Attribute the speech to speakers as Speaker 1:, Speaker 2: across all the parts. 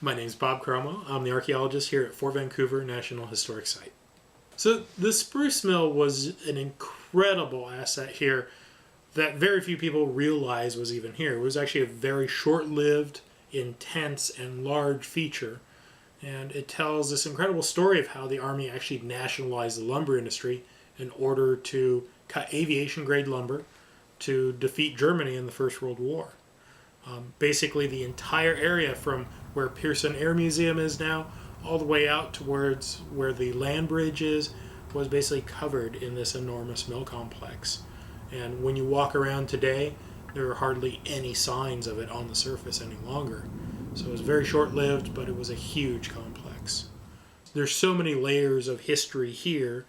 Speaker 1: My name's Bob Cromwell. I'm the archaeologist here at Fort Vancouver National Historic Site. So the Spruce Mill was an incredible asset here that very few people realize was even here. It was actually a very short-lived, intense, and large feature. And it tells this incredible story of how the Army actually nationalized the lumber industry in order to cut aviation-grade lumber to defeat Germany in the First World War. Basically, the entire area from where Pearson Air Museum is now all the way out towards where the land bridge is was basically covered in this enormous mill complex. And when you walk around today, there are hardly any signs of it on the surface any longer. So it was very short-lived, but it was a huge complex. There's so many layers of history here,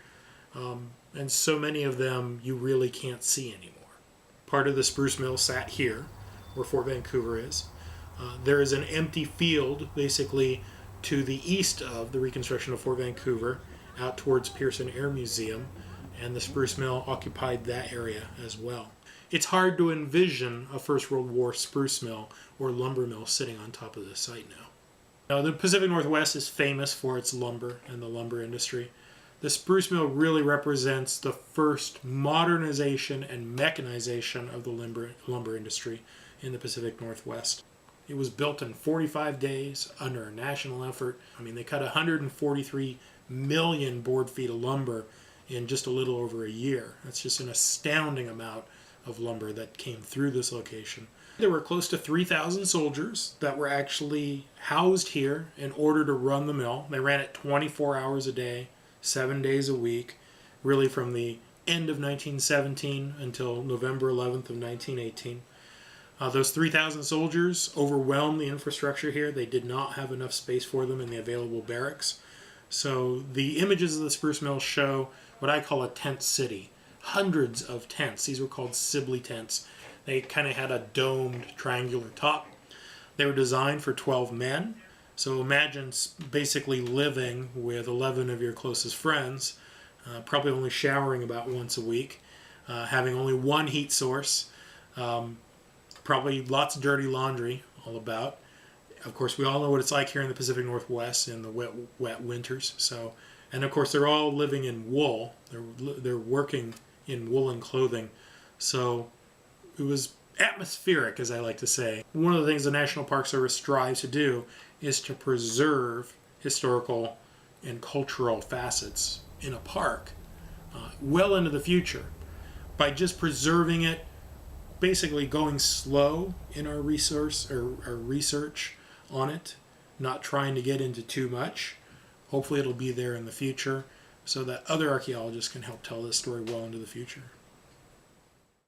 Speaker 1: and so many of them you really can't see anymore. Part of the Spruce Mill sat here, where Fort Vancouver is. There is an empty field, basically, to the east of the reconstruction of Fort Vancouver, out towards Pearson Air Museum, and the Spruce Mill occupied that area as well. It's hard to envision a First World War spruce mill or lumber mill sitting on top of this site now. Now, the Pacific Northwest is famous for its lumber and the lumber industry. The Spruce Mill really represents the first modernization and mechanization of the lumber industry in the Pacific Northwest. It was built in 45 days under a national effort. I mean, they cut 143 million board feet of lumber in just a little over a year. That's just an astounding amount of lumber that came through this location. There were close to 3,000 soldiers that were actually housed here in order to run the mill. They ran it 24 hours a day, 7 days a week, really from the end of 1917 until November 11th of 1918. Those 3,000 soldiers overwhelmed the infrastructure here. They did not have enough space for them in the available barracks. So the images of the Spruce Mill show what I call a tent city. Hundreds of tents. These were called Sibley tents. They kind of had a domed triangular top. They were designed for 12 men. So imagine basically living with 11 of your closest friends, probably only showering about once a week, having only one heat source, probably lots of dirty laundry all about. Of course, we all know what it's like here in the Pacific Northwest in the wet winters. So, and of course, they're all living in wool. They're working in woolen clothing. So it was atmospheric, as I like to say. One of the things the National Park Service strives to do is to preserve historical and cultural facets in a park well into the future by just preserving it, basically going slow in our research on it, not trying to get into too much. Hopefully it'll be there in the future so that other archaeologists can help tell this story well into the future.